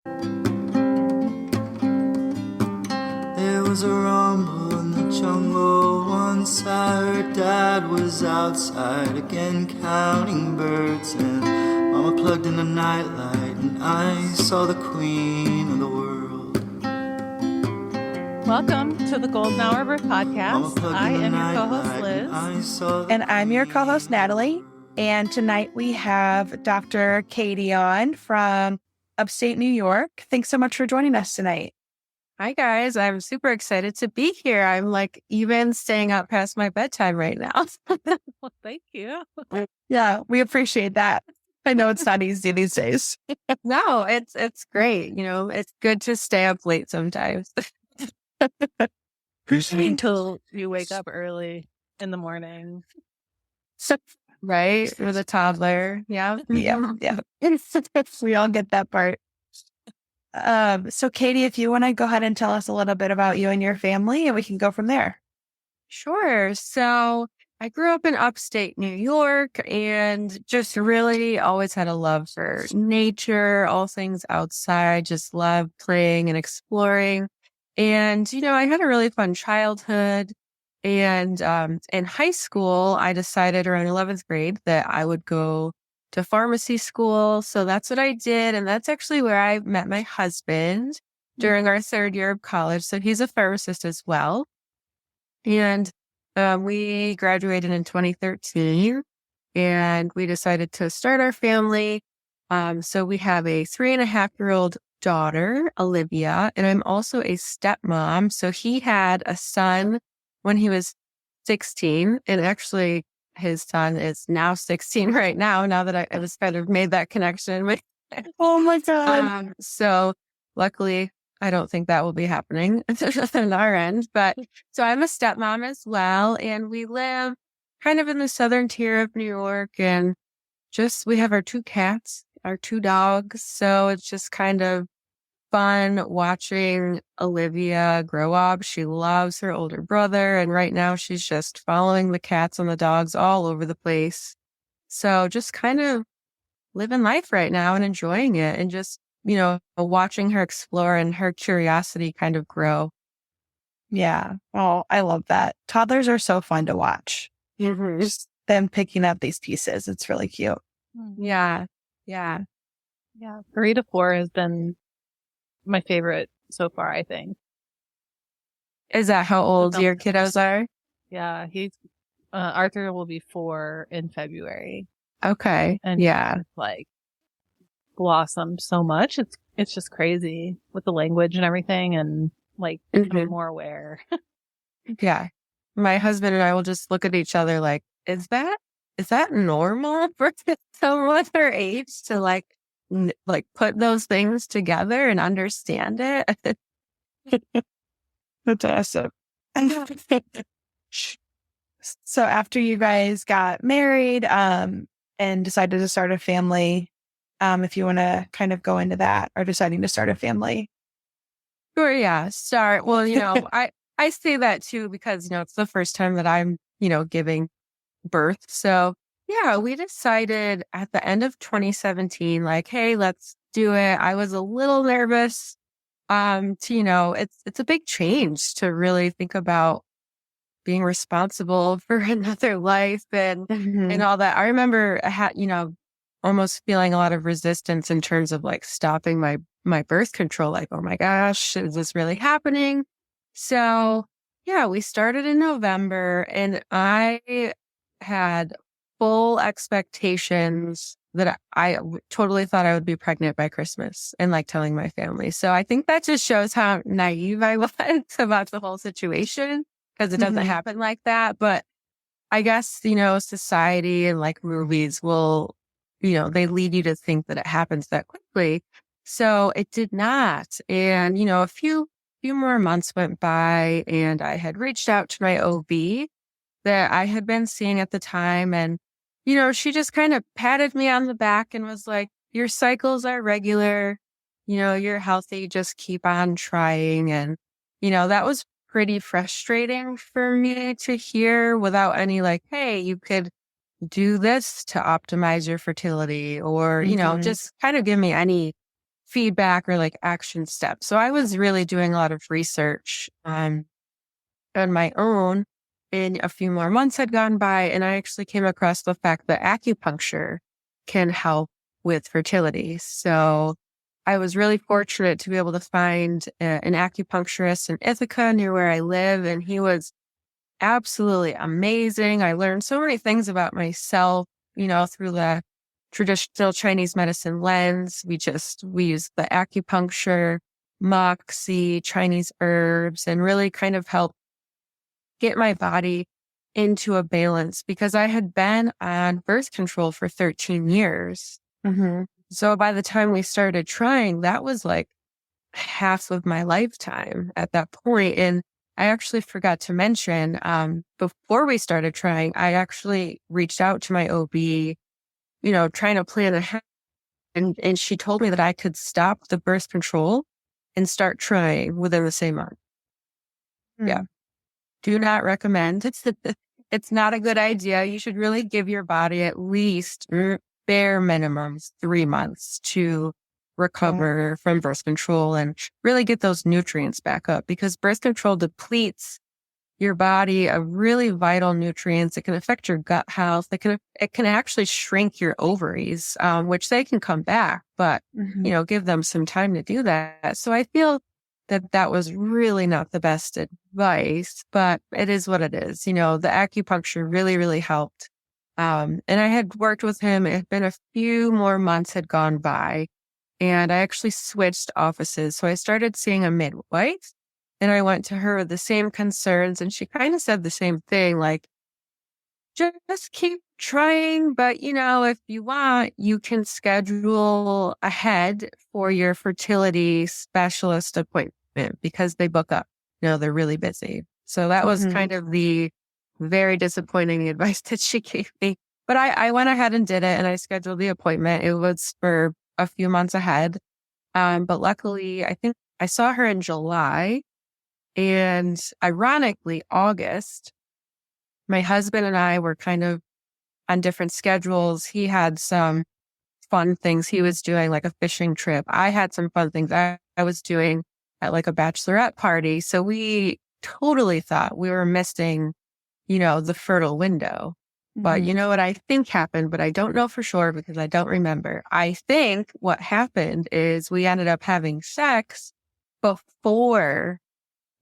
There was a rumble in the jungle once. I heard Dad was outside again counting birds, and Mama plugged in a nightlight, and I saw the queen of the world. Welcome to the Golden Hour Birth Podcast. I am your co-host, Liz. And I'm your co-host, Natalie. And tonight we have Dr. Katie on from upstate New York. Thanks so much for joining us tonight. Hi, guys. I'm super excited to be here. I'm like even staying up past my bedtime right now. Well, thank you. Yeah, we appreciate that. I know it's not easy these days. No, it's great. You know, it's good to stay up late sometimes. Until you wake up early in the morning. Right? With a toddler. Yeah. Yeah. We all get that part. So Katie, if you want to go ahead and tell us a little bit about you and your family, and we can go from there. Sure. So I grew up in upstate New York and just really always had a love for nature, all things outside, just loved playing and exploring. And, you know, I had a really fun childhood. And in high school, I decided around 11th grade that I would go to pharmacy school. So that's what I did. And that's actually where I met my husband during our third year of college. So he's a pharmacist as well. And we graduated in 2013 and we decided to start our family. So we have a 3.5-year-old daughter, Olivia, and I'm also a stepmom. So he had a son when he was 16, and actually his son is now 16 right now that I just kind of made that connection with. Oh my God. So luckily, I don't think that will be happening on our end. But so I'm a stepmom as well. And we live kind of in the southern tier of New York. And just we have our 2 cats, our 2 dogs. So it's just kind of fun watching Olivia grow up. She loves her older brother. And right now she's just following the cats and the dogs all over the place. So just kind of living life right now and enjoying it and just, you know, watching her explore and her curiosity kind of grow. Yeah. Oh, I love that. Toddlers are so fun to watch. Mm-hmm. Just them picking up these pieces. It's really cute. Yeah. 3 to 4 has been my favorite so far, I think. Is that how old your kiddos are? Yeah, he's Arthur will be 4 in February. Okay. And yeah, like blossomed so much. It's just crazy with the language and everything, and like becoming more aware. Yeah. My husband and I will just look at each other like, is that normal for someone their age to like put those things together and understand it? That's awesome. So after you guys got married and decided to start a family, if you want to kind of go into that, or deciding to start a family. Sure, yeah. Start. Well, you know, I say that too because, you know, it's the first time that I'm, you know, giving birth. So yeah, we decided at the end of 2017, like, hey, let's do it. I was a little nervous. To, you know, it's a big change to really think about being responsible for another life and all that. I remember I had, you know, almost feeling a lot of resistance in terms of like stopping my birth control. Like, oh my gosh, is this really happening? So yeah, we started in November and I had full expectations that I totally thought I would be pregnant by Christmas and like telling my family. So I think that just shows how naive I was about the whole situation because it doesn't happen like that. But I guess, you know, society and like movies will, you know, they lead you to think that it happens that quickly. So it did not. And, you know, a few more months went by and I had reached out to my OB that I had been seeing at the time. And, you know, she just kind of patted me on the back and was like, your cycles are regular. You know, you're healthy. Just keep on trying. And, you know, that was pretty frustrating for me to hear without any like, hey, you could do this to optimize your fertility or, you know, just kind of give me any feedback or like action steps. So I was really doing a lot of research on my own, and a few more months had gone by, and I actually came across the fact that acupuncture can help with fertility. So I was really fortunate to be able to find an acupuncturist in Ithaca near where I live, and he was absolutely amazing. I learned so many things about myself, through the traditional Chinese medicine lens. We use the acupuncture, moxie, Chinese herbs, and really kind of help get my body into a balance, because I had been on birth control for 13 years. Mm-hmm. So by the time we started trying, that was like half of my lifetime at that point. And I actually forgot to mention, before we started trying, I actually reached out to my OB, trying to plan ahead. And she told me that I could stop the birth control and start trying within the same month. Yeah. Do not recommend. It's not a good idea. You should really give your body at least bare minimum 3 months to recover from birth control and really get those nutrients back up, because birth control depletes your body of really vital nutrients. It can affect your gut health. It can actually shrink your ovaries, which they can come back, but give them some time to do that. So I feel that was really not the best advice, but it is what it is. The acupuncture really, really helped. And I had worked with him. It had been a few more months had gone by, and I actually switched offices. So I started seeing a midwife, and I went to her with the same concerns, and she kind of said the same thing, like, just keep trying. But, if you want, you can schedule ahead for your fertility specialist appointment, because they book up. They're really busy. So that was kind of the very disappointing advice that she gave me. But I went ahead and did it, and I scheduled the appointment. It was for a few months ahead. But luckily, I think I saw her in July, and ironically, August, my husband and I were kind of on different schedules. He had some fun things he was doing, like a fishing trip. I had some fun things I was doing at like a bachelorette party. So we totally thought we were missing, the fertile window. But you know what I think happened, but I don't know for sure because I don't remember. I think what happened is we ended up having sex before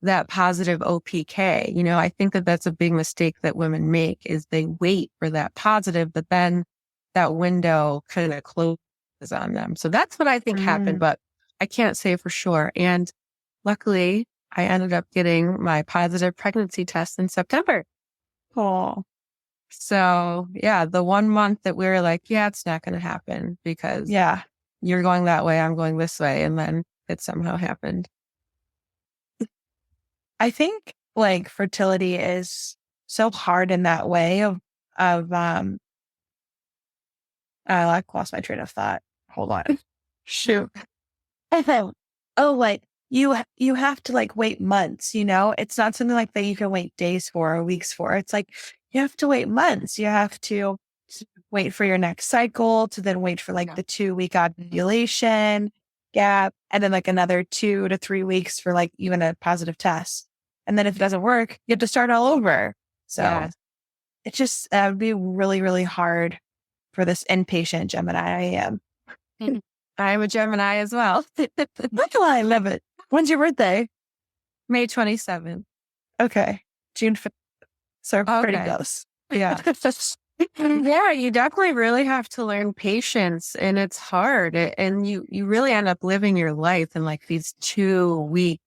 that positive OPK. I think that's a big mistake that women make, is they wait for that positive, but then that window kind of closes on them. So that's what I think happened, but I can't say for sure. And luckily, I ended up getting my positive pregnancy test in September. Oh. So yeah, the 1 month that we were like, yeah, it's not going to happen because you're going that way, I'm going this way. And then it somehow happened. I think like fertility is so hard in that way of I lost my train of thought. Hold on. Shoot. Like you have to like wait months, it's not something like that you can wait days for or weeks for. It's like, you have to wait months. You have to wait for your next cycle, to then wait for like the 2-week ovulation gap, and then like another 2 to 3 weeks for like even a positive test. And then if it doesn't work, you have to start all over. So it just would be really, really hard for this impatient Gemini I am. I'm a Gemini as well. I love it. When's your birthday? May 27th. Okay. June 5th. So pretty close. Yeah. Yeah, you definitely really have to learn patience, and it's hard. And you really end up living your life in like these 2-week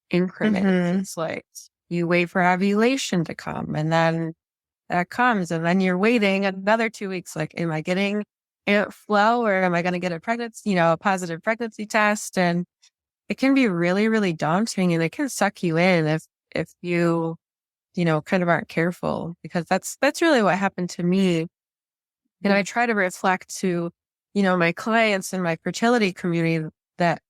increments. It's like you wait for ovulation to come, and then that comes, and then you're waiting another 2 weeks. Like, am I getting it flow, or am I going to get a pregnancy, a positive pregnancy test? And it can be really, really daunting, and it can suck you in if you kind of aren't careful, because that's really what happened to me. And I try to reflect to, my clients and my fertility community that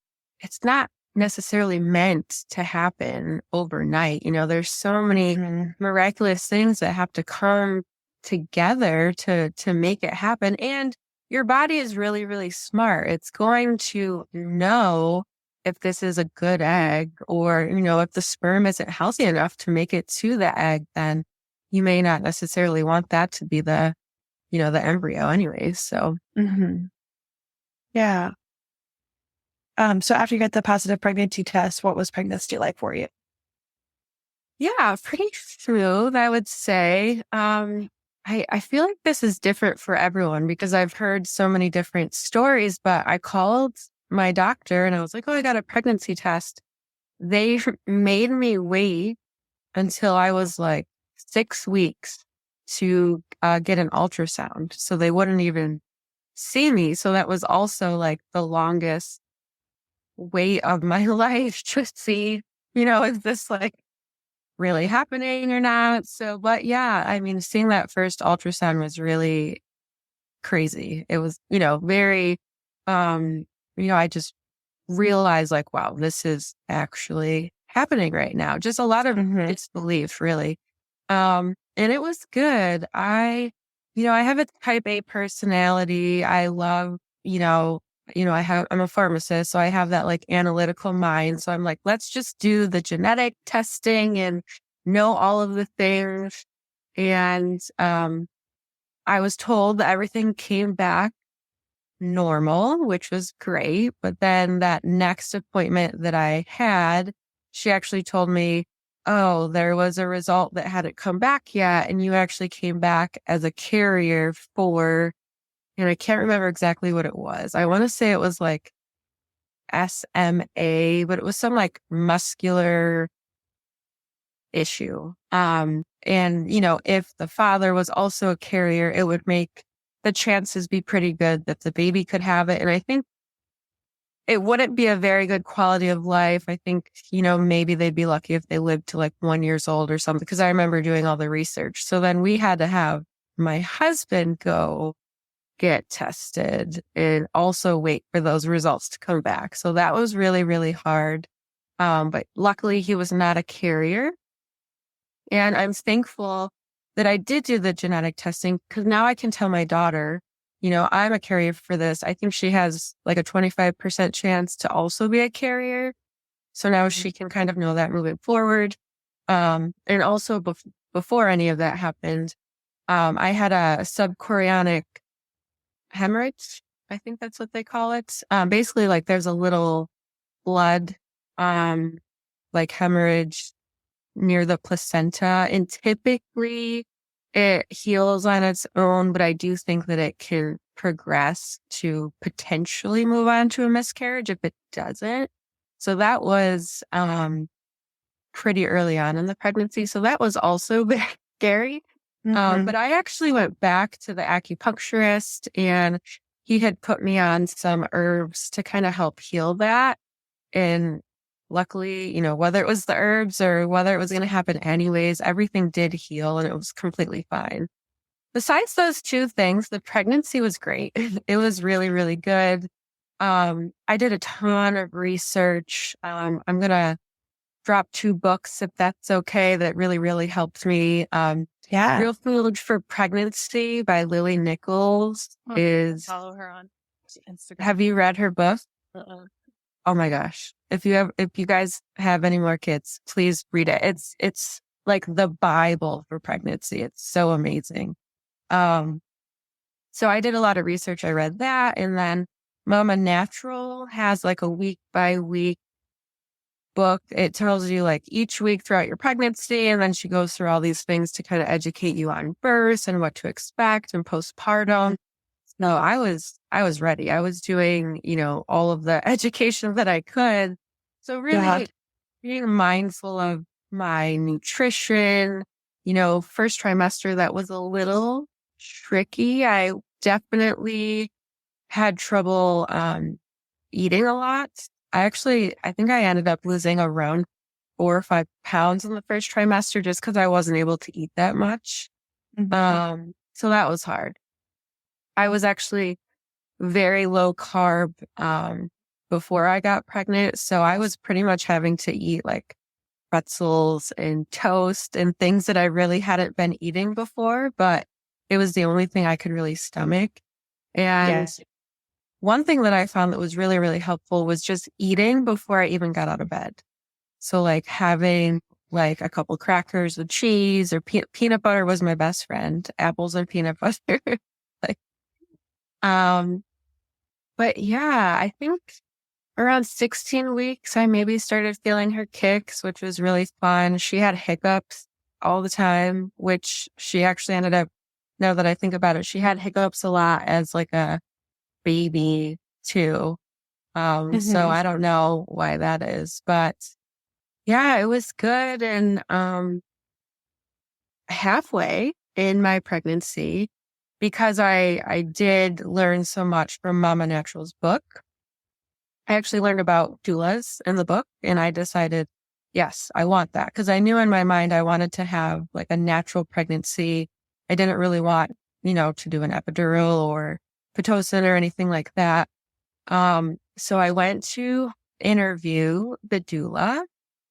it's not necessarily meant to happen overnight. There's so many miraculous things that have to come together to make it happen. And your body is really, really smart. It's going to know if this is a good egg, or, if the sperm isn't healthy enough to make it to the egg, then you may not necessarily want that to be the embryo anyways. So, Yeah. So after you got the positive pregnancy test, what was pregnancy like for you? yeah, pretty smooth, I would say. I feel like this is different for everyone because I've heard so many different stories, but I called my doctor and I was like, oh, I got a pregnancy test. They made me wait until I was like 6 weeks to get an ultrasound. So they wouldn't even see me. So that was also like the longest wait of my life to see, is this like really happening or not? So, but yeah, I mean, seeing that first ultrasound was really crazy. It was, very, I just realized like, wow, this is actually happening right now. Just a lot of disbelief, really. And it was good. I have a type A personality. I love, I'm a pharmacist, so I have that like analytical mind. So I'm like, let's just do the genetic testing and know all of the things. And, I was told that everything came back normal, which was great. But then that next appointment that I had, she actually told me, oh, there was a result that hadn't come back yet. And you actually came back as a carrier for, and I can't remember exactly what it was. I want to say it was like SMA, but it was some like muscular issue. And, if the father was also a carrier, it would make the chances be pretty good that the baby could have it. And I think it wouldn't be a very good quality of life. I think, maybe they'd be lucky if they lived to like 1 year old or something, because I remember doing all the research. So then we had to have my husband go get tested and also wait for those results to come back. So that was really, really hard. But luckily he was not a carrier. And I'm thankful that I did do the genetic testing, because now I can tell my daughter, I'm a carrier for this. I think she has like a 25% chance to also be a carrier. So now she can kind of know that moving forward. And also before any of that happened, I had a subchorionic hemorrhage. I think that's what they call it. Basically like there's a little blood, like hemorrhage near the placenta, and typically it heals on its own, but I do think that it can progress to potentially move on to a miscarriage if it doesn't. So that was pretty early on in the pregnancy. So that was also very scary. But I actually went back to the acupuncturist, and he had put me on some herbs to kind of help heal that. And luckily, whether it was the herbs or whether it was going to happen anyways, everything did heal and it was completely fine. Besides those two things, the pregnancy was great. It was really, really good. I did a ton of research. I'm going to drop 2 books if that's okay. That really, really helped me. Real Food for Pregnancy by Lily Nichols is. Follow her on Instagram. Have you read her book? Uh-uh. Oh my gosh. If you guys have any more kids, please read it. It's like the Bible for pregnancy. It's so amazing. So I did a lot of research. I read that. And then Mama Natural has like a week by week book. It tells you like each week throughout your pregnancy. And then she goes through all these things to kind of educate you on birth and what to expect and postpartum. No, I was ready. I was doing, all of the education that I could. So really being mindful of my nutrition, first trimester, that was a little tricky. I definitely had trouble, eating a lot. I think I ended up losing around 4 or 5 pounds in the first trimester just because I wasn't able to eat that much. So that was hard. I was actually very low carb before I got pregnant. So I was pretty much having to eat like pretzels and toast and things that I really hadn't been eating before, but it was the only thing I could really stomach. And Yes. one thing that I found that was really, really helpful was just eating before I even got out of bed. So like having like a couple crackers with cheese or peanut butter was my best friend. Apples and peanut butter. like, um, but yeah, I think around 16 weeks, I maybe started feeling her kicks, which was really fun. She had hiccups all the time, which she actually ended up, now that I think about it, she had hiccups a lot as like a baby too. So I don't know why that is, but yeah, it was good. And, halfway in my pregnancy, because I did learn so much from Mama Natural's book, I actually learned about doulas in the book, and I decided, yes, I want that. Cause I knew in my mind I wanted to have like a natural pregnancy. I didn't really want, to do an epidural or Pitocin or anything like that. So I went to interview the doula,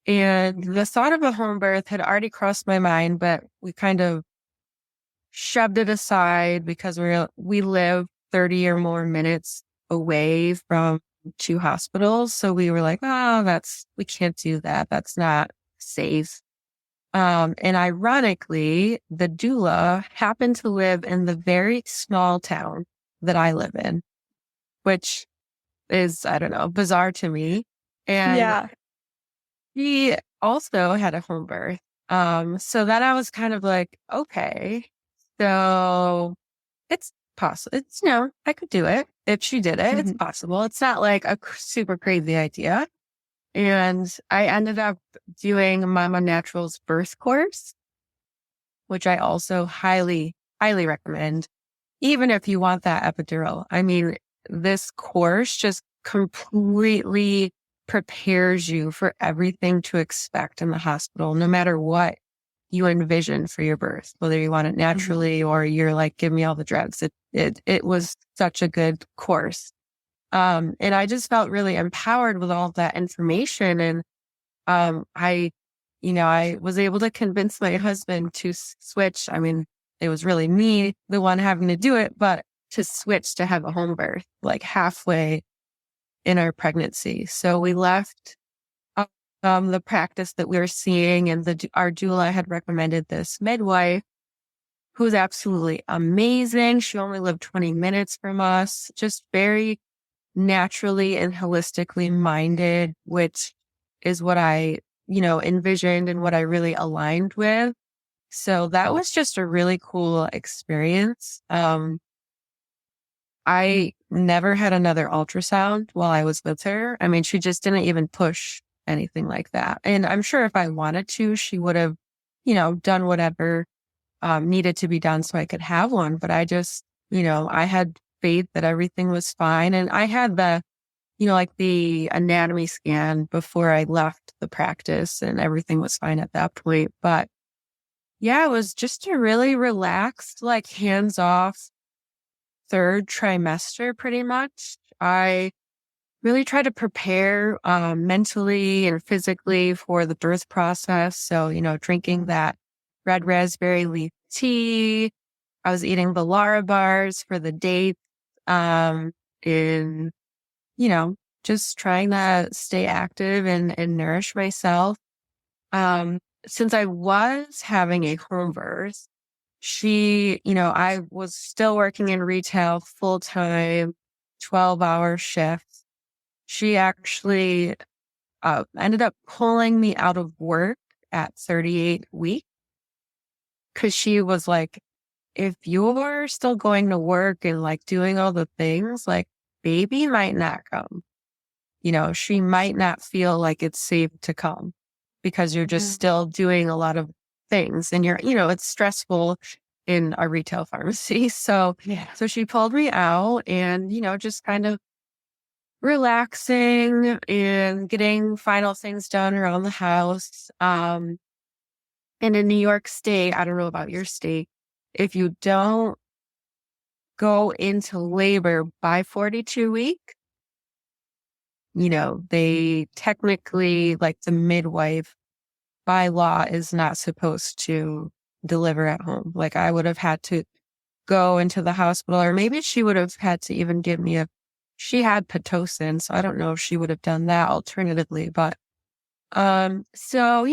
and the thought of a home birth had already crossed my mind, but we kind of shoved it aside because we live 30 or more minutes away from two hospitals. So we were like, oh, we can't do that. That's not safe. And ironically, the doula happened to live in the very small town that I live in, which is, I don't know, bizarre to me. And Yeah. he also had a home birth. So then I was kind of like, okay, so it's possible. It's, I could do it. If she did it, it's possible. It's not like a super crazy idea. And I ended up doing Mama Natural's birth course, which I also highly, highly recommend, even if you want that epidural. I mean, this course just completely prepares you for everything to expect in the hospital, no matter what you envision for your birth, whether you want it naturally or you're like, give me all the drugs. It was such a good course. And I just felt really empowered with all that information. And, I was able to convince my husband to switch. I mean, it was really me, the one having to do it, but to switch to have a home birth, like halfway in our pregnancy. So we left the practice that we were seeing, and our doula had recommended this midwife who's absolutely amazing. She only lived 20 minutes from us, just very naturally and holistically minded, which is what I, envisioned and what I really aligned with. So that was just a really cool experience. I never had another ultrasound while I was with her. I mean, she just didn't even push anything like that. And I'm sure if I wanted to, she would have, done whatever needed to be done so I could have one. But I just, I had faith that everything was fine. And I had like the anatomy scan before I left the practice, and everything was fine at that point. But yeah, it was just a really relaxed, like hands-off third trimester, pretty much. I really try to prepare mentally and physically for the birth process. So, drinking that red raspberry leaf tea. I was eating the Lara bars for the dates. And, just trying to stay active and nourish myself. Since I was having a home birth, I was still working in retail full time, 12-hour shifts. She actually ended up pulling me out of work at 38 weeks because she was like, if you're still going to work and like doing all the things, like baby might not come. She might not feel like it's safe to come because you're just still doing a lot of things, and it's stressful in a retail pharmacy. So she pulled me out, and, just kind of relaxing and getting final things done around the house. And in New York State, I don't know about your state, if you don't go into labor by 42 weeks, they technically, like the midwife by law is not supposed to deliver at home. Like I would have had to go into the hospital, or maybe she would have had to even give me she had Pitocin, so I don't know if she would have done that alternatively. But so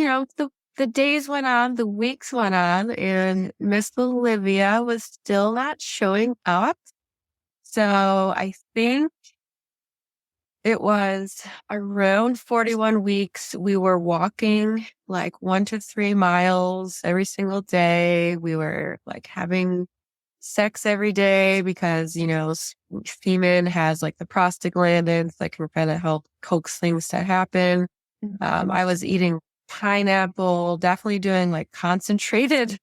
the days went on, the weeks went on, and Miss Olivia was still not showing up. So I think it was around 41 weeks. We were walking like 1 to 3 miles every single day. We were like having sex every day because, semen has like the prostaglandins that can kind of help coax things to happen. I was eating pineapple, definitely doing like concentrated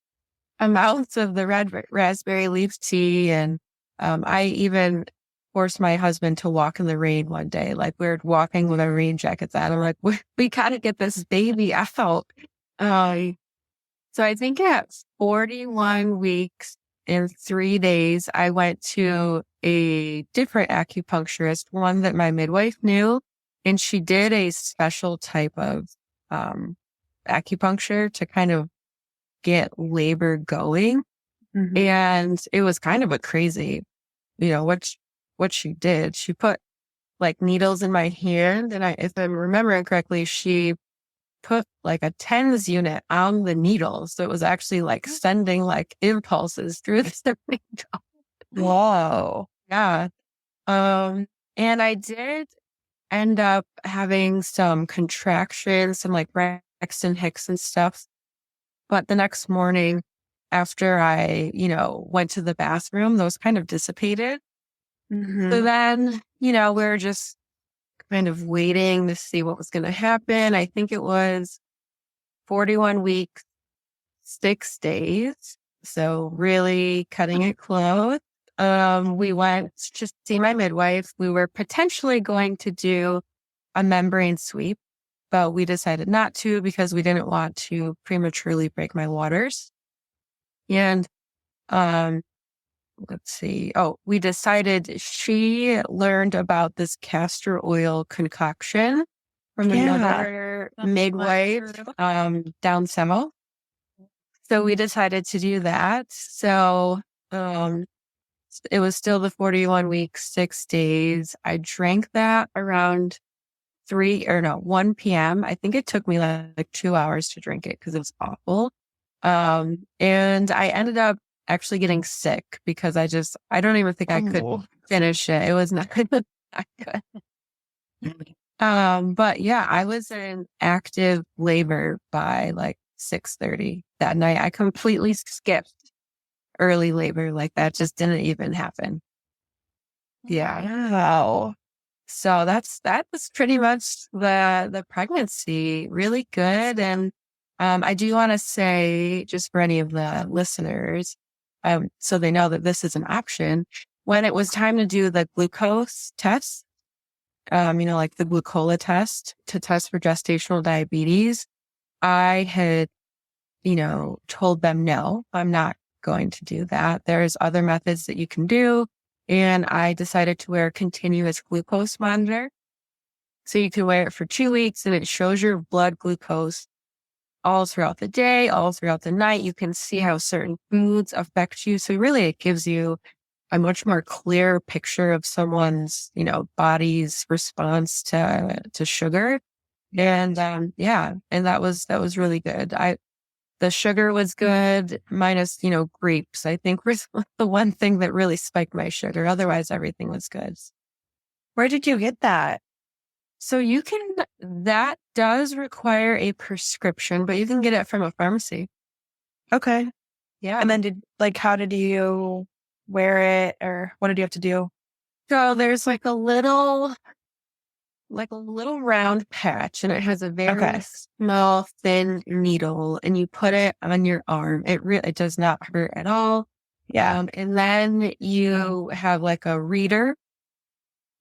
amounts of the red raspberry leaf tea. And I even forced my husband to walk in the rain one day. Like we were walking with our rain jackets on. I'm like, we got to get this baby out. So I think at 41 weeks and 3 days, I went to a different acupuncturist, one that my midwife knew, and she did a special type of acupuncture to kind of get labor going. Mhm. And it was kind of a crazy, what she did. She put like needles in my hand, and if I'm remembering correctly, she put like a TENS unit on the needle. So it was actually like sending like impulses through the needle. Whoa. Yeah. And I did end up having some contractions, some like Braxton Hicks and stuff. But the next morning after I, went to the bathroom, those kind of dissipated. Mhm. So then, we were just kind of waiting to see what was going to happen. I think it was 41 weeks, 6 days. So really cutting it close. We went to see my midwife. We were potentially going to do a membrane sweep, but we decided not to because we didn't want to prematurely break my waters. And, let's see. Oh, we decided she learned about this castor oil concoction from another midwife, down Semo. So we decided to do that. So, it was still the 41 weeks, 6 days. I drank that around 1 p.m. I think it took me like 2 hours to drink it because it was awful. And I ended up actually getting sick because I don't even think I could finish it. It was not good. But yeah, I was in active labor by like 6:30 that night. I completely skipped early labor. Like that just didn't even happen. Yeah. Wow. So that was pretty much the pregnancy. Really good. And I do want to say, just for any of the listeners, so they know that this is an option, when it was time to do the glucose test, like the glucola test to test for gestational diabetes, I had, told them, no, I'm not going to do that. There's other methods that you can do. And I decided to wear a continuous glucose monitor. So you can wear it for 2 weeks and it shows your blood glucose all throughout the day, all throughout the night. You can see how certain foods affect you. So really it gives you a much more clear picture of someone's, body's response to sugar. And, and that was really good. The sugar was good, minus, grapes, I think was the one thing that really spiked my sugar. Otherwise, everything was good. Where did you get that? So that does require a prescription, but you can get it from a pharmacy. Okay. Yeah. And then how did you wear it, or what did you have to do? So there's like a little round patch, and it has a very small, thin needle, and you put it on your arm. It does not hurt at all. Yeah. And then you have like a reader,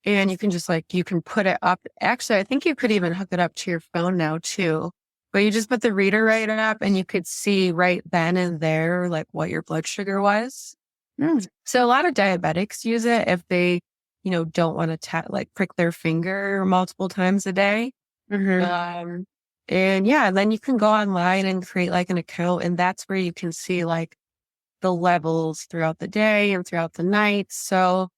and you can just you can put it up. Actually, I think you could even hook it up to your phone now too. But you just put the reader right up, and you could see right then and there like what your blood sugar was. So a lot of diabetics use it if they don't want to prick their finger multiple times a day. Mm-hmm. And then you can go online and create like an account, and that's where you can see like the levels throughout the day and throughout the night. So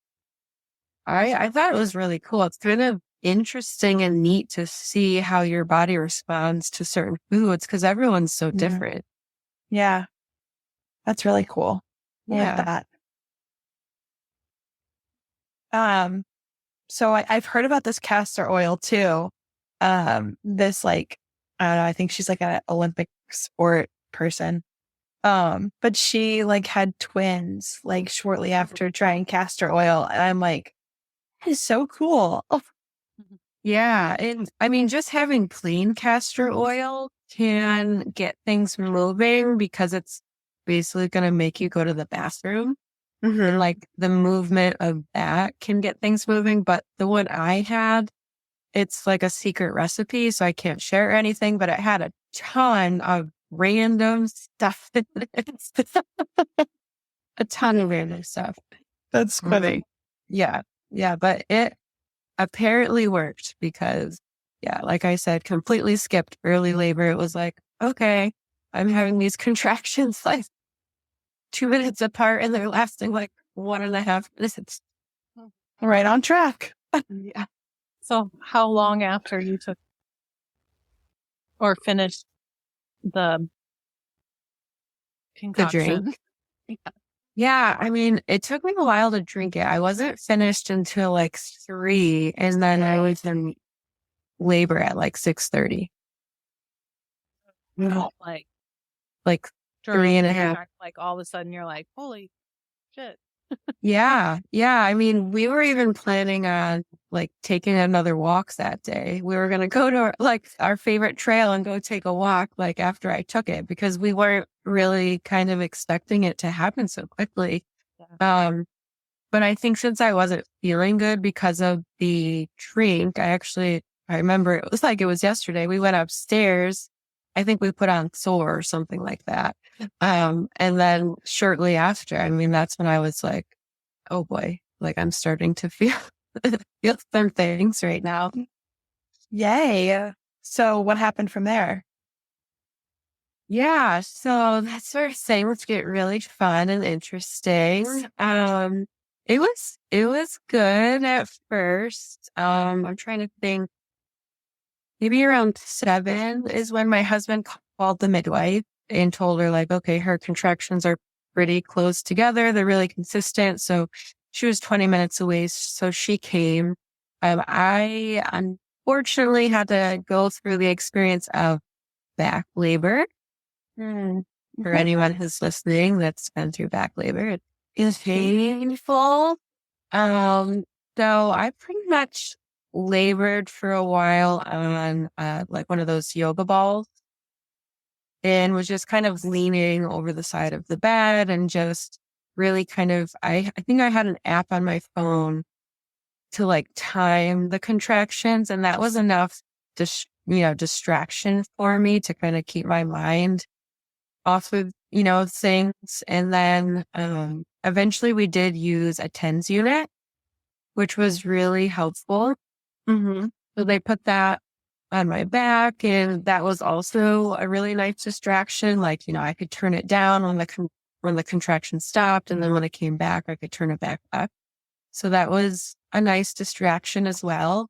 I thought it was really cool. It's kind of interesting and neat to see how your body responds to certain foods because everyone's so different. Yeah. That's really cool. I like Yeah. that. So I've heard about this castor oil too. This like, I don't know, I think she's like an Olympic sport person. But she like had twins like shortly after trying castor oil. And I'm like, that is so cool. Oh, Yeah. And I mean, just having plain castor oil can get things moving because it's basically going to make you go to the bathroom. And like the movement of that can get things moving. But the one I had, it's like a secret recipe, so I can't share anything, but it had a ton of random stuff in it. A ton of random stuff. that's funny. Yeah. Yeah. But it apparently worked because, yeah, like I said, completely skipped early labor. It was like, okay, I'm having these contractions like 2 minutes apart and they're lasting like 1.5 minutes. Right on track. Yeah. So how long after you took or finished the concoction? drink. Yeah, I mean, it took me a while to drink it. I wasn't finished until like 3, and then I was in labor at like 6:30. Like Like during 3 and the a half. contract, like all of a sudden you're like, holy shit. Yeah. Yeah. I mean, we were even planning on like taking another walk that day. We were going to go to like our favorite trail and go take a walk like after I took it because we weren't really kind of expecting it to happen so quickly. But I think since I wasn't feeling good because of the drink, I remember it was like it was yesterday. We went upstairs. I think we put on sore or something like that. And then shortly after, I mean, that's when I was like, oh boy, like I'm starting to feel some things right now. Yay. So what happened from there? Yeah, so that's where things get really fun and interesting. It was good at first. I'm trying to think. Maybe around 7 is when my husband called the midwife and told her like, okay, her contractions are pretty close together. They're really consistent. So she was 20 minutes away. So she came. I unfortunately had to go through the experience of back labor. For anyone who's listening that's been through back labor, it is painful. So I pretty much labored for a while on like one of those yoga balls and was just kind of leaning over the side of the bed and just really kind of I think I had an app on my phone to like time the contractions, and that was enough distraction for me to kind of keep my mind off of things. And then eventually we did use a TENS unit, which was really helpful. So they put that on my back, and that was also a really nice distraction. Like, I could turn it down when the contraction stopped, and then when it came back, I could turn it back up. So that was a nice distraction as well.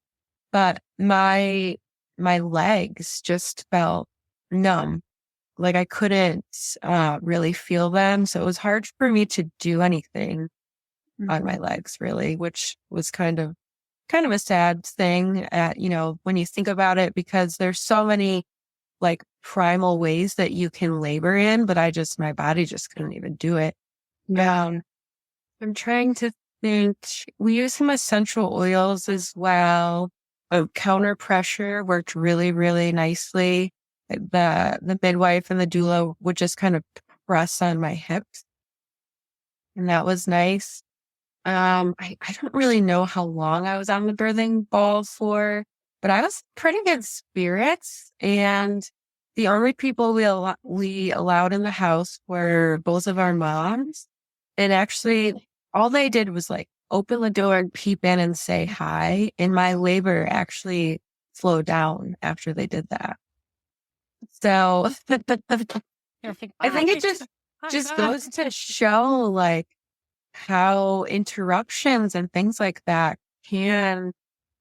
But my legs just felt numb. Like I couldn't really feel them. So it was hard for me to do anything on my legs, really, which was kind of a sad thing when you think about it, because there's so many like primal ways that you can labor in, but my body just couldn't even do it. I'm trying to think. We use some essential oils as well. Counter pressure worked really, really nicely. The midwife and the doula would just kind of press on my hips, and that was nice. I don't really know how long I was on the birthing ball for, but I was pretty good spirits. And the only people we allowed in the house were both of our moms. And actually, all they did was like open the door and peep in and say hi. And my labor actually slowed down after they did that. So I think just goes to show like how interruptions and things like that can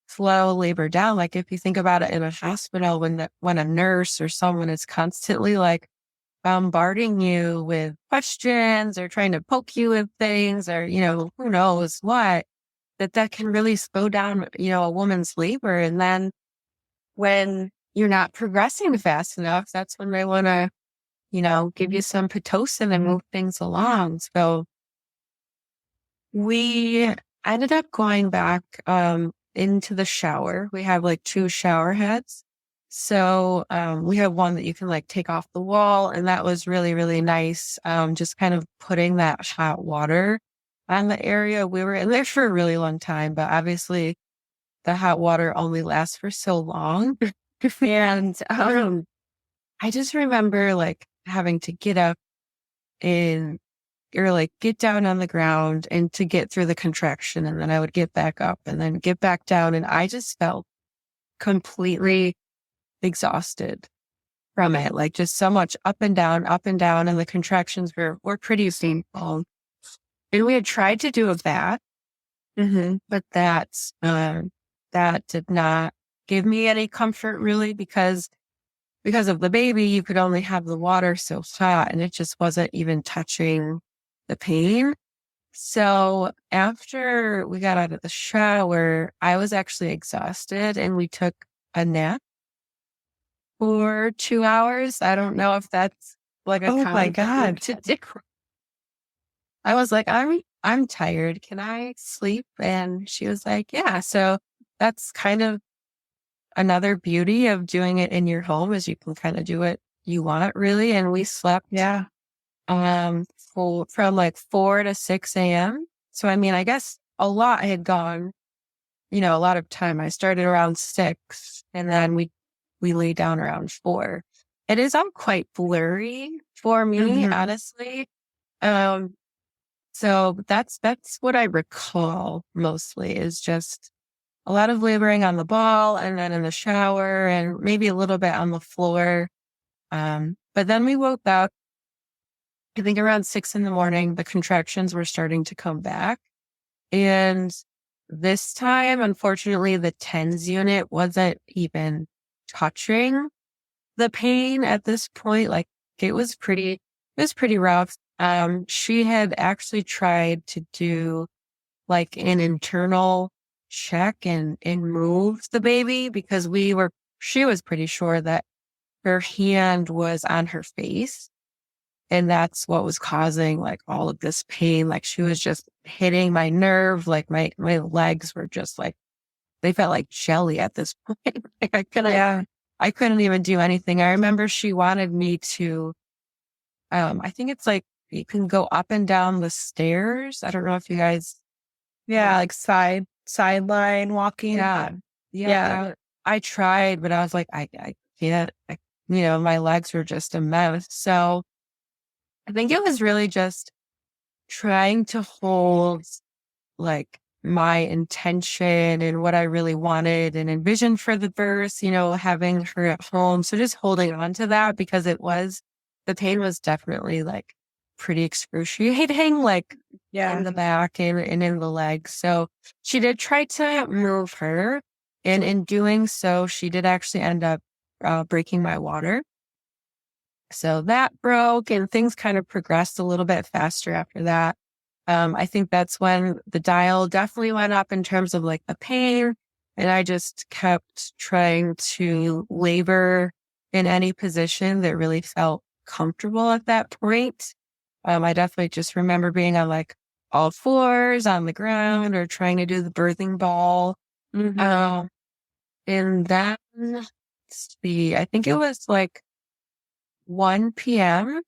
slow labor down. Like if you think about it in a hospital, when a nurse or someone is constantly like bombarding you with questions or trying to poke you with things or, who knows what, that can really slow down, a woman's labor. And then when you're not progressing fast enough, that's when they want to, give you some Pitocin and move things along. So we ended up going back into the shower. We have like 2 shower heads. So we have one that you can like take off the wall. And that was really, really nice. Just kind of putting that hot water on the area. We were in there for a really long time, but obviously the hot water only lasts for so long. And I just remember like having to get up or like get down on the ground and to get through the contraction. And then I would get back up and then get back down. And I just felt completely exhausted from it. Like just so much up and down. And the contractions were pretty painful. And we had tried to do a bath, but that did not give me any comfort really because of the baby, you could only have the water so hot and it just wasn't even touching the pain. So after we got out of the shower, I was actually exhausted and we took a nap for 2 hours. I don't know if that's like a common thing to do. I was like, I'm tired. Can I sleep? And she was like, yeah. So that's kind of another beauty of doing it in your home is you can kind of do what you want really. And we slept from like 4 to 6 a.m. So, I mean, I guess a lot had gone, a lot of time. I started around 6 and then we lay down around 4. It is all quite blurry for me, honestly. So that's what I recall mostly is just a lot of laboring on the ball and then in the shower and maybe a little bit on the floor. But then we woke up, I think around 6 a.m, the contractions were starting to come back. And this time, unfortunately, the TENS unit wasn't even touching the pain at this point. Like it was pretty rough. She had actually tried to do like an internal check and move the baby because she was pretty sure that her hand was on her face. And that's what was causing like all of this pain. Like she was just hitting my nerve. Like my legs were just like, they felt like jelly at this point. Like I couldn't even do anything. I remember she wanted me to, I think it's like, you can go up and down the stairs. I don't know if you guys. Yeah. Like sideline walking. Yeah. I tried, but I was like, I can't, my legs were just a mess. So I think it was really just trying to hold like my intention and what I really wanted and envisioned for the birth, having her at home. So just holding on to that because the pain was definitely like pretty excruciating, like in the back and in the legs. So she did try to move her. And in doing so, she did actually end up breaking my water. So that broke and things kind of progressed a little bit faster after that. I think that's when the dial definitely went up in terms of like the pain. And I just kept trying to labor in any position that really felt comfortable at that point. I definitely just remember being on like all fours on the ground or trying to do the birthing ball. And then, I think it was like 1 p.m.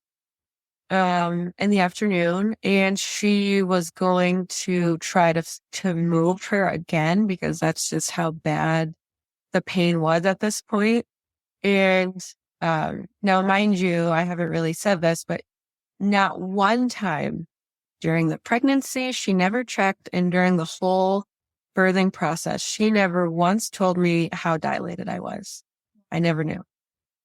In the afternoon, and she was going to try to move her again because that's just how bad the pain was at this point. And now, mind you, I haven't really said this, but not one time during the pregnancy, she never checked, and during the whole birthing process, she never once told me how dilated I was. I never knew.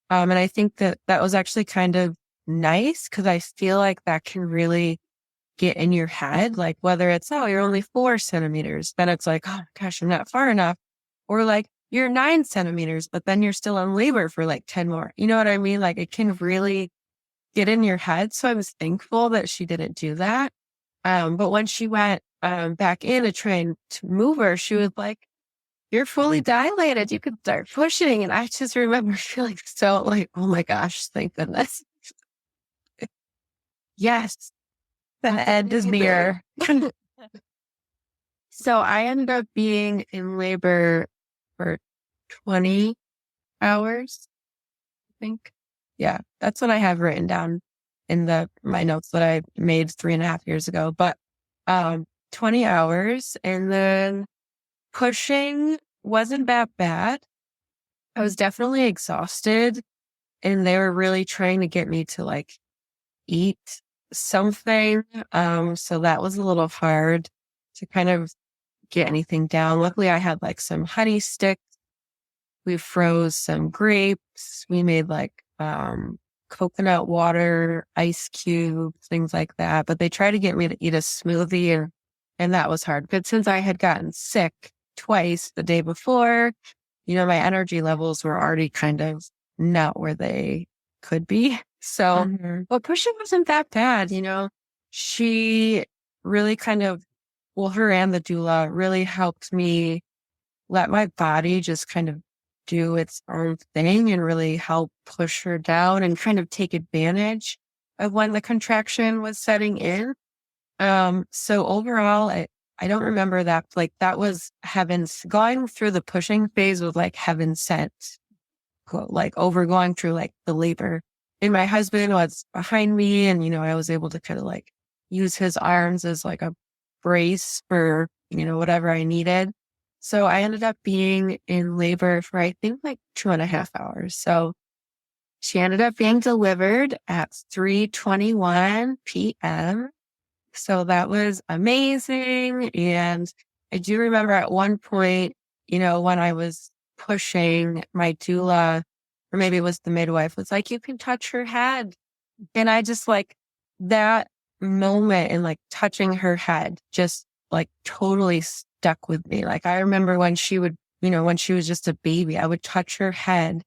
And I think that was actually kind of nice because I feel like that can really get in your head. Like whether it's, oh, you're only 4 centimeters, then it's like, oh my gosh, I'm not far enough. Or like you're 9 centimeters, but then you're still in labor for like 10 more. You know what I mean? Like it can really get in your head. So I was thankful that she didn't do that. But when she went back in to train to move her, she was like, you're fully dilated. You could start pushing. And I just remember feeling so like, oh my gosh, thank goodness. Yes. The end is near. So I ended up being in labor for 20 hours, I think. Yeah, that's what I have written down in my notes that I made 3.5 years ago. But 20 hours, and then pushing wasn't that bad. I was definitely exhausted, and they were really trying to get me to like eat something. So that was a little hard to kind of get anything down. Luckily, I had like some honey sticks. We froze some grapes. We made like coconut water, ice cubes, things like that. But they tried to get me to eat a smoothie, and that was hard. But since I had gotten sick twice the day before, my energy levels were already kind of not where they could be. So, but pushing wasn't that bad, She really kind of, her and the doula really helped me let my body just kind of do its own thing and really help push her down and kind of take advantage of when the contraction was setting in. So overall, I don't remember that. Like that was heaven's going through the pushing phase was like heaven sent, like going through like the labor. And my husband was behind me, and, I was able to kind of like use his arms as like a brace for, whatever I needed. So I ended up being in labor for, I think, like 2.5 hours. So she ended up being delivered at 3:21 p.m. So that was amazing. And I do remember at one point, when I was pushing, my doula, or maybe it was the midwife, was like, you can touch her head. And I just like that moment and like touching her head just like totally stuck with me. Like I remember when she would, when she was just a baby, I would touch her head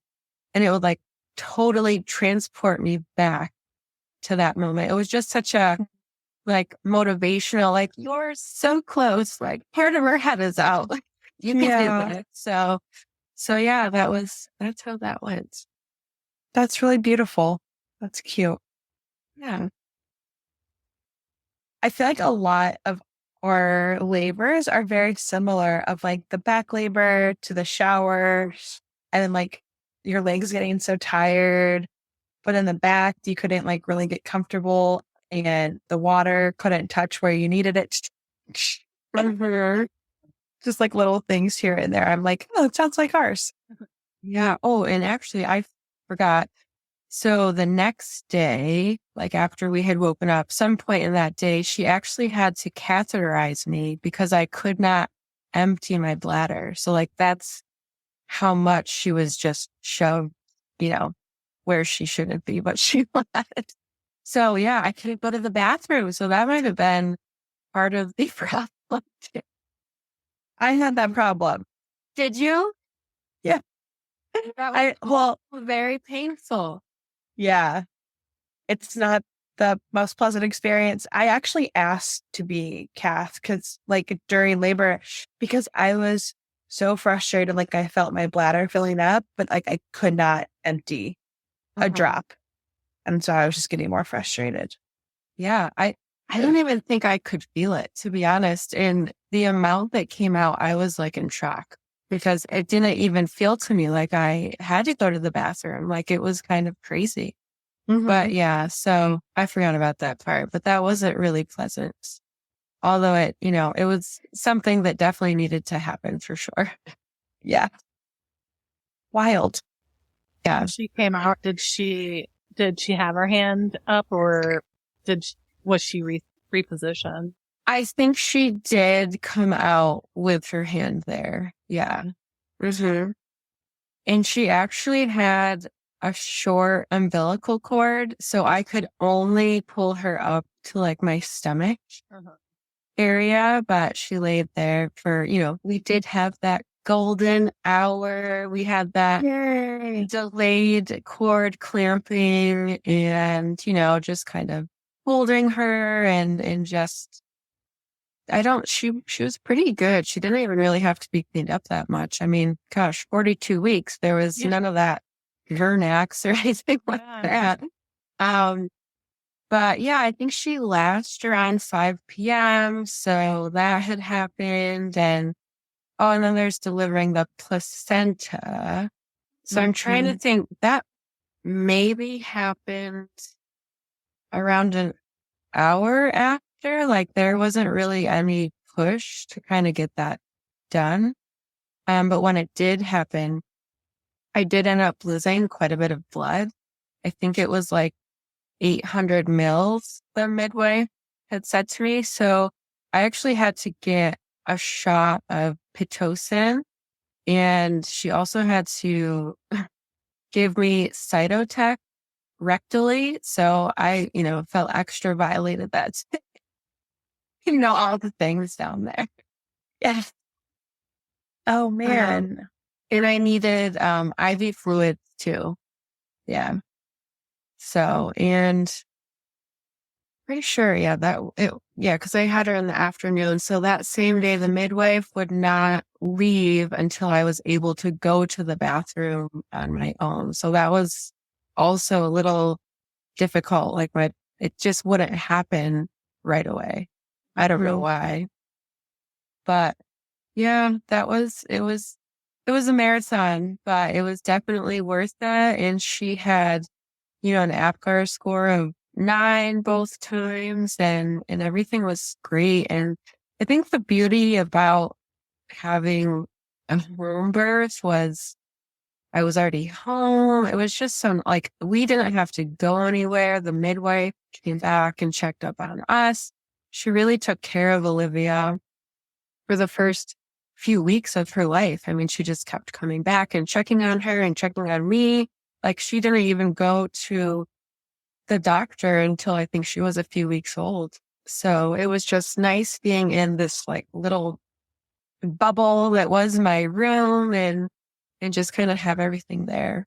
and it would like totally transport me back to that moment. It was just such a like motivational, like you're so close, like part of her head is out. Like you can do it. So yeah, that's how that went. That's really beautiful. That's cute. Yeah. I feel like a lot of our labors are very similar, of like the back labor to the shower, and then like your legs getting so tired, but in the back you couldn't like really get comfortable, and the water couldn't touch where you needed it. Just like little things here and there. I'm like, oh, it sounds like ours. Yeah. Oh, and actually I forgot. So the next day, like after we had woken up, some point in that day, she actually had to catheterize me because I could not empty my bladder. So like that's how much she was just shoved, where she shouldn't be, but she wanted. So yeah, I couldn't go to the bathroom. So that might have been part of the problem. I had that problem. Did you? Yeah. That was very painful. Yeah. It's not the most pleasant experience. I actually asked to be cath because like during labor, because I was so frustrated. Like I felt my bladder filling up, but like I could not empty a drop. And so I was just getting more frustrated. Yeah. I don't even think I could feel it, to be honest. And the amount that came out, I was like in shock because it didn't even feel to me like I had to go to the bathroom. Like it was kind of crazy. But yeah, so I forgot about that part, but that wasn't really pleasant. Although it, it was something that definitely needed to happen for sure. Yeah. Wild. Yeah. When she came out, did she have her hand up, or was she repositioned? I think she did come out with her hand there. Yeah. And she actually had a short umbilical cord, so I could only pull her up to like my stomach area, but she laid there for, we did have that golden hour. We had that delayed cord clamping and, just kind of holding her and just, she was pretty good. She didn't even really have to be cleaned up that much. I mean, gosh, 42 weeks. There was none of that Vernax or anything like that. But yeah, I think she last around 5 p.m. So that had happened. And then there's delivering the placenta. So I'm trying to think that maybe happened around an hour after. Like there wasn't really any push to kind of get that done. But when it did happen, I did end up losing quite a bit of blood. I think it was like 800 mils, the midwife had said to me. So I actually had to get a shot of Pitocin, and she also had to give me Cytotec rectally. So I, felt extra violated that, all the things down there. Yes. Oh man. And I needed IV fluids too. Yeah. So, and pretty sure, because I had her in the afternoon. So that same day, the midwife would not leave until I was able to go to the bathroom on my own. So that was also a little difficult. Like it just wouldn't happen right away. I don't know why, but yeah, it was a marathon, but it was definitely worth that. And she had, an APGAR score of 9 both times, and everything was great. And I think the beauty about having a home birth was I was already home. It was just we didn't have to go anywhere. The midwife came back and checked up on us. She really took care of Olivia for the first few weeks of her life. I mean, she just kept coming back and checking on her and checking on me. Like she didn't even go to the doctor until I think she was a few weeks old. So it was just nice being in this like little bubble that was my room and just kind of have everything there.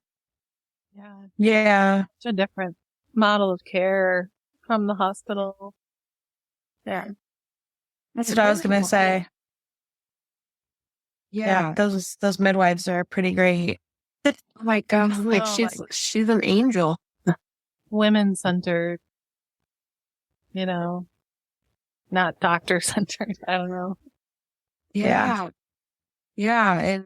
Yeah. Yeah. It's a different model of care from the hospital. Yeah. That's what I was going to say. Yeah. Those midwives are pretty great. Oh my God. Like she's an angel. Women-centered, not doctor-centered. I don't know. Yeah. Yeah.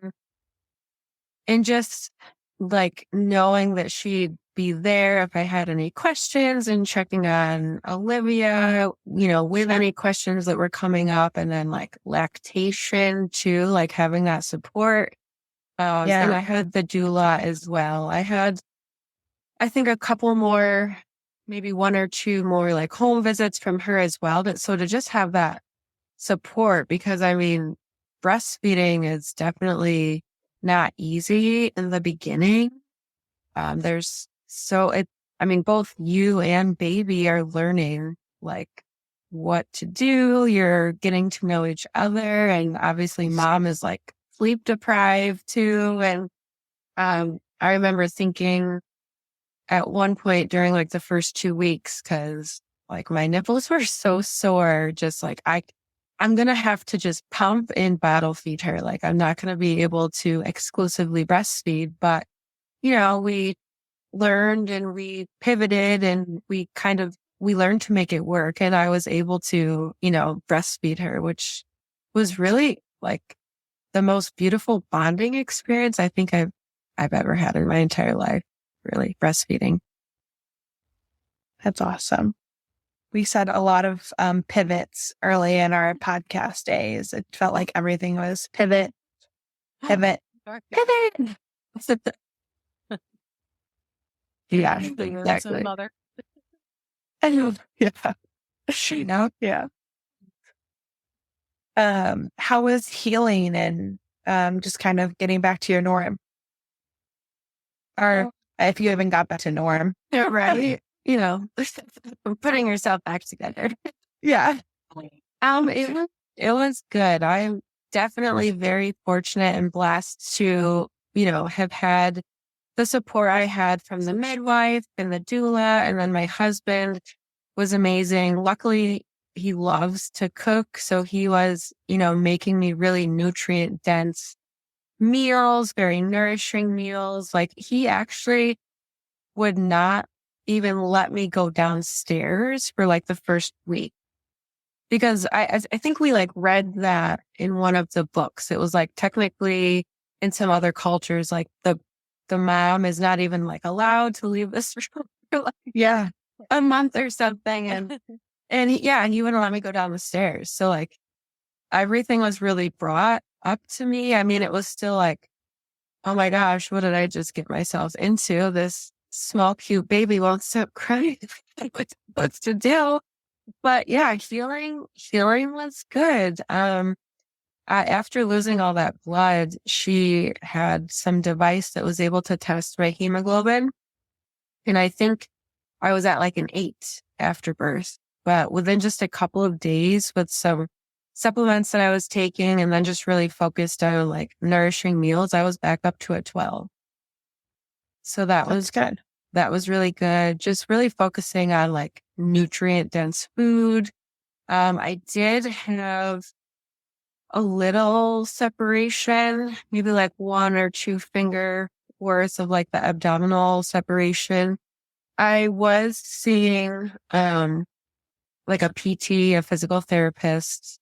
And just like knowing that she'd be there if I had any questions and checking on Olivia, with any questions that were coming up, and then like lactation too, like having that support. And I had the doula as well. I had, I think, a couple more, maybe 1 or 2 more like home visits from her as well. So to just have that support, because I mean, breastfeeding is definitely not easy in the beginning. Both you and baby are learning like what to do. You're getting to know each other. And obviously mom is like sleep deprived too. And, I remember thinking at one point during like the first 2 weeks, cause like my nipples were so sore, just like I'm going to have to just pump and bottle feed her. Like I'm not going to be able to exclusively breastfeed, but we learned and we pivoted and we learned to make it work. And I was able to, breastfeed her, which was really like the most beautiful bonding experience I think I've ever had in my entire life, really, breastfeeding. That's awesome. We said a lot of pivots early in our podcast days. It felt like everything was pivot. Yeah, exactly. Mother. Yeah. Yeah. How was healing and just kind of getting back to your norm? Or if you even got back to norm. Right. Putting yourself back together. Yeah. It was good. I'm definitely very fortunate and blessed to, have had the support I had from the midwife and the doula, and then my husband was amazing. Luckily, he loves to cook, so he was, making me really nutrient dense meals, very nourishing meals. Like he actually would not even let me go downstairs for like the first week. Because I think we like read that in one of the books. It was like technically in some other cultures, like the mom is not even like allowed to leave this room for like a month or something. And he wouldn't let me go down the stairs. So like everything was really brought up to me. I mean, it was still like, oh my gosh, what did I just get myself into? This small, cute baby won't stop crying. What's to do? But yeah, healing was good. After losing all that blood, she had some device that was able to test my hemoglobin. And I think I was at like an 8 after birth, but within just a couple of days with some supplements that I was taking and then just really focused on like nourishing meals, I was back up to a 12. So that was good. That was really good. Just really focusing on like nutrient dense food. I did have a little separation, maybe like 1 or 2 finger worth of like the abdominal separation. I was seeing, like a PT, a physical therapist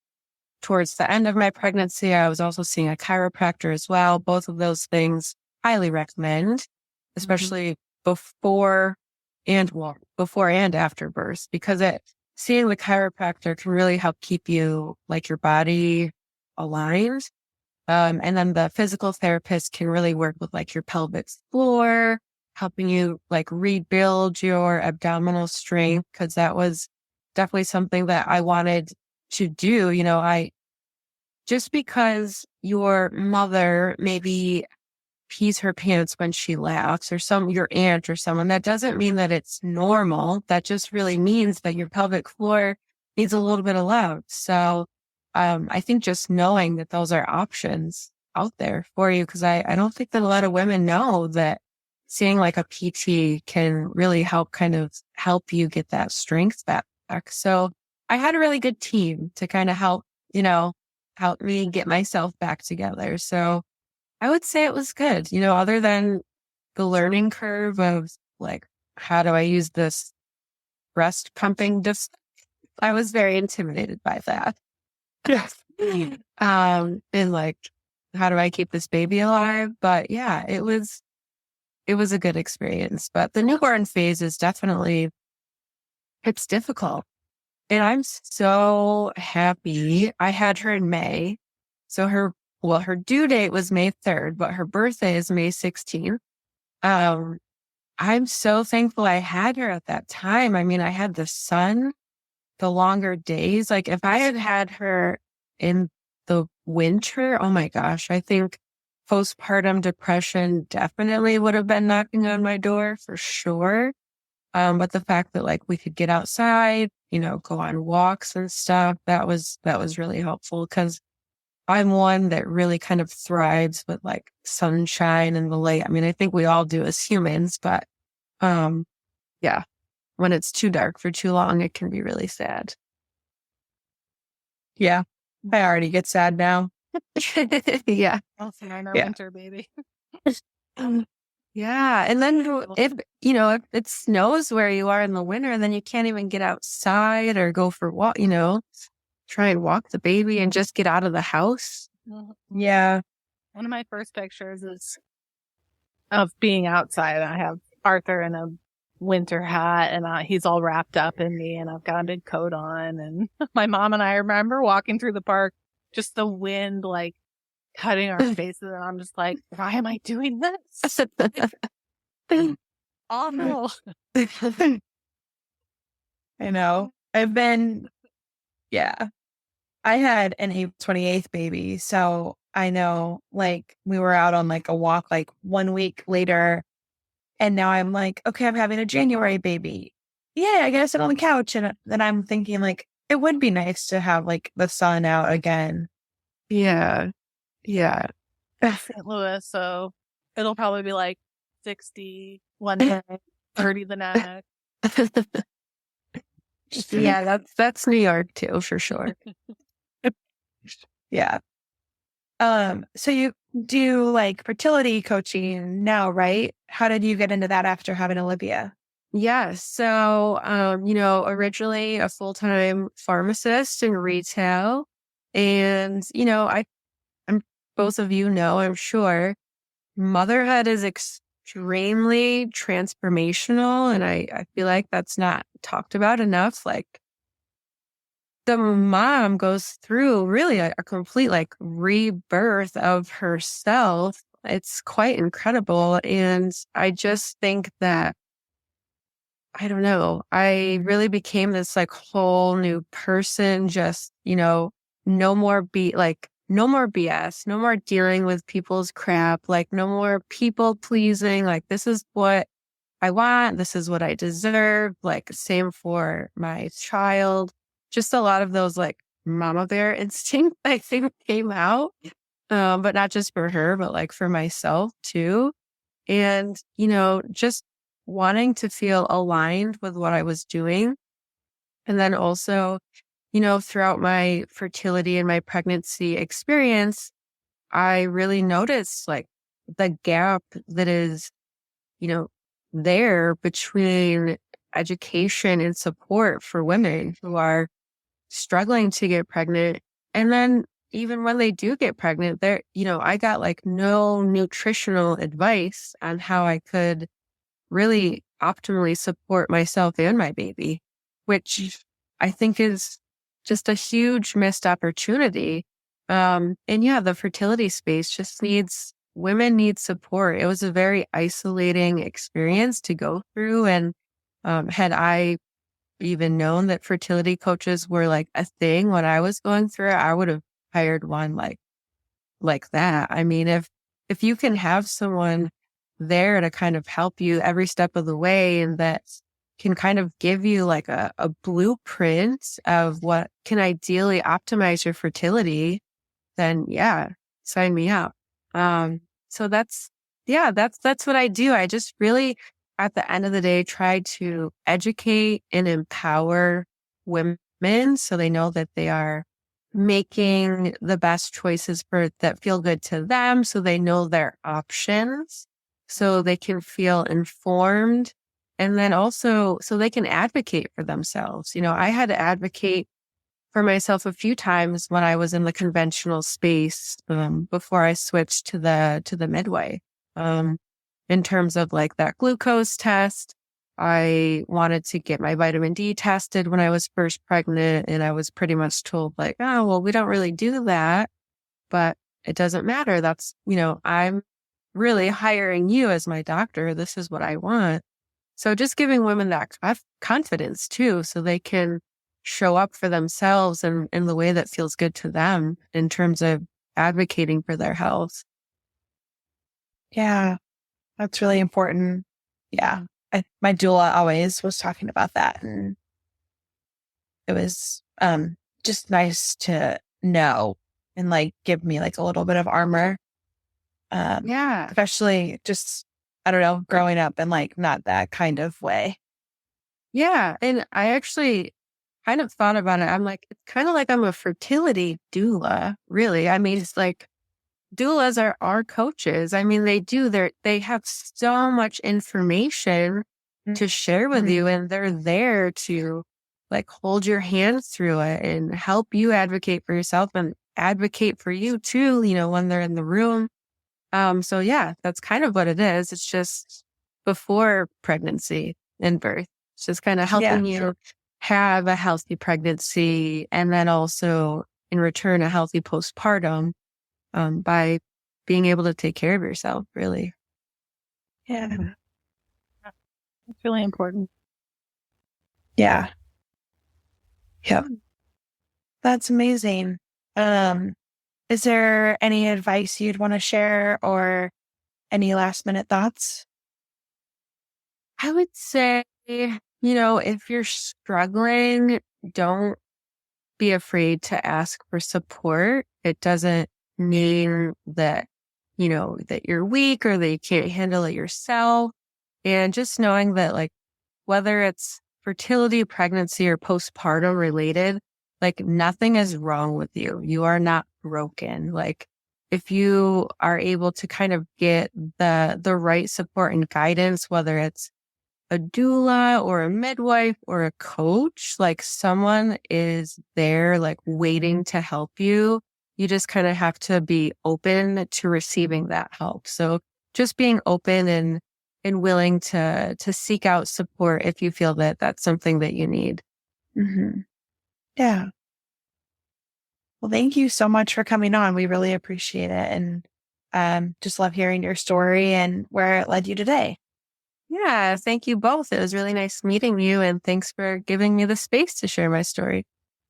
towards the end of my pregnancy. I was also seeing a chiropractor as well. Both of those things highly recommend, especially before and after birth, because seeing the chiropractor can really help keep you like your body aligned. And then the physical therapist can really work with like your pelvic floor, helping you like rebuild your abdominal strength. Cause that was definitely something that I wanted to do. Just because your mother maybe pees her pants when she laughs, or your aunt or someone, that doesn't mean that it's normal. That just really means that your pelvic floor needs a little bit of love. So, I think just knowing that those are options out there for you, because I don't think that a lot of women know that seeing like a PT can really help you get that strength back. So I had a really good team to kind of help me get myself back together. So I would say it was good, other than the learning curve of like, how do I use this breast pumping I was very intimidated by that. Yes. And like, how do I keep this baby alive? But yeah, it was a good experience. But the newborn phase is definitely, it's difficult. And I'm so happy. I had her in May. So her due date was May 3rd, but her birthday is May 16th. I'm so thankful I had her at that time. I mean, I had the sun, the longer days. Like if I had had her in the winter, oh my gosh, I think postpartum depression definitely would have been knocking on my door for sure. But the fact that like we could get outside, go on walks and stuff, that was really helpful, because I'm one that really kind of thrives with like sunshine and the light. I mean, I think we all do as humans, but yeah, when it's too dark for too long, it can be really sad. Yeah. I already get sad now. Yeah. Also in our winter, baby. Yeah. And then if it snows where you are in the winter, then you can't even get outside or go for walk, try and walk the baby and just get out of the house. Yeah. One of my first pictures is of being outside. I have Arthur in a winter hat and he's all wrapped up in me and I've got a big coat on, and my mom and I remember walking through the park, just the wind like cutting our faces, and I'm just like, why am I doing this? Awful. I know. I had an April 28th baby. So I know like we were out on like a walk like 1 week later And now I'm like, okay, I'm having a January baby. Yeah, I gotta sit on the couch. And then I'm thinking like, it would be nice to have like the sun out again. Yeah. Yeah. St. Louis, so it'll probably be like 60 one day, 30 the next. Yeah, that's New York too, for sure. Yeah. So you do like fertility coaching now, right? How did you get into that after having Olivia? Yeah. So, originally a full-time pharmacist in retail. And, I'm both of you know, I'm sure, motherhood is extremely transformational. And I feel like that's not talked about enough. Like the mom goes through really a complete like rebirth of herself. It's quite incredible. And I just think that I don't know. I really became this like whole new person, just, no more BS, no more dealing with people's crap, like no more people pleasing. Like this is what I want. This is what I deserve. Like same for my child. Just a lot of those like mama bear instinct, I think came out. But not just for her, but like for myself too. And, just wanting to feel aligned with what I was doing. And then also, throughout my fertility and my pregnancy experience, I really noticed like the gap that is, you know, there between education and support for women who are struggling to get pregnant. And then even when they do get pregnant, I got like no nutritional advice on how I could really optimally support myself and my baby, which I think is just a huge missed opportunity. And yeah, the fertility space just women need support. It was a very isolating experience to go through. And had I even known that fertility coaches were like a thing when I was going through it, I would have hired one like that. I mean, if you can have someone there to kind of help you every step of the way and that can kind of give you like a blueprint of what can ideally optimize your fertility, then yeah, sign me up. So that's what I do. I just really, at the end of the day, try to educate and empower women so they know that they are making the best choices that feel good to them. So they know their options so they can feel informed. And then also so they can advocate for themselves. I had to advocate for myself a few times when I was in the conventional space before I switched to the midwife. In terms of like that glucose test, I wanted to get my vitamin D tested when I was first pregnant, and I was pretty much told like, oh, well, we don't really do that, but it doesn't matter. That's, I'm really hiring you as my doctor. This is what I want. So just giving women that confidence too, so they can show up for themselves and in the way that feels good to them in terms of advocating for their health. Yeah, that's really important. Yeah. My doula always was talking about that. And it was just nice to know and like give me like a little bit of armor. Yeah. Especially just, I don't know, growing up in like not that kind of way. Yeah. And I actually kind of thought about it. I'm like, it's kind of like I'm a fertility doula, really. I mean, it's like doulas are our coaches. I mean, they have so much information to share with you, and they're there to like hold your hand through it and help you advocate for yourself and advocate for you too, when they're in the room. So yeah, that's kind of what it is. It's just before pregnancy and birth. It's just kind of helping you have a healthy pregnancy and then also in return a healthy postpartum by being able to take care of yourself, really. Yeah. It's really important. Yeah. Yep. That's amazing. Is there any advice you'd want to share or any last minute thoughts? I would say, if you're struggling, don't be afraid to ask for support. It doesn't mean that, that you're weak or that you can't handle it yourself. And just knowing that, like, whether it's fertility, pregnancy, or postpartum related, like, nothing is wrong with you. You are not broken. Like, if you are able to kind of get the right support and guidance, whether it's a doula or a midwife or a coach, like, someone is there, like, waiting to help you. You just kind of have to be open to receiving that help. So just being open and willing to seek out support if you feel that that's something that you need. Mm-hmm. Yeah. Well, thank you so much for coming on. We really appreciate it. And just love hearing your story and where it led you today. Yeah, thank you both. It was really nice meeting you, and thanks for giving me the space to share my story.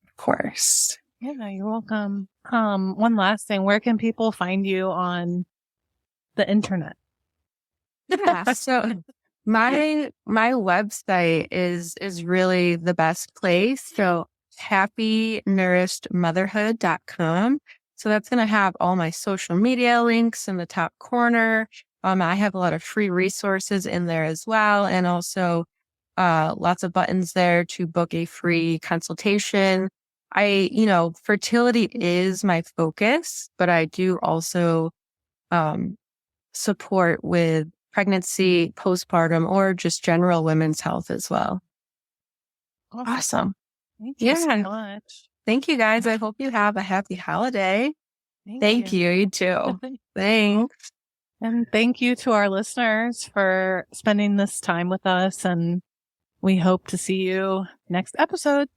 Of course. Yeah, you're welcome. One last thing. Where can people find you on the internet? Yeah, so my website is really the best place. So happynourishedmotherhood.com. So that's going to have all my social media links in the top corner. I have a lot of free resources in there as well. And also, lots of buttons there to book a free consultation. Fertility is my focus, but I do also, support with pregnancy, postpartum, or just general women's health as well. Awesome. Thank you so much. Thank you, guys. I hope you have a happy holiday. Thank you. You too. Thanks. And thank you to our listeners for spending this time with us. And we hope to see you next episode.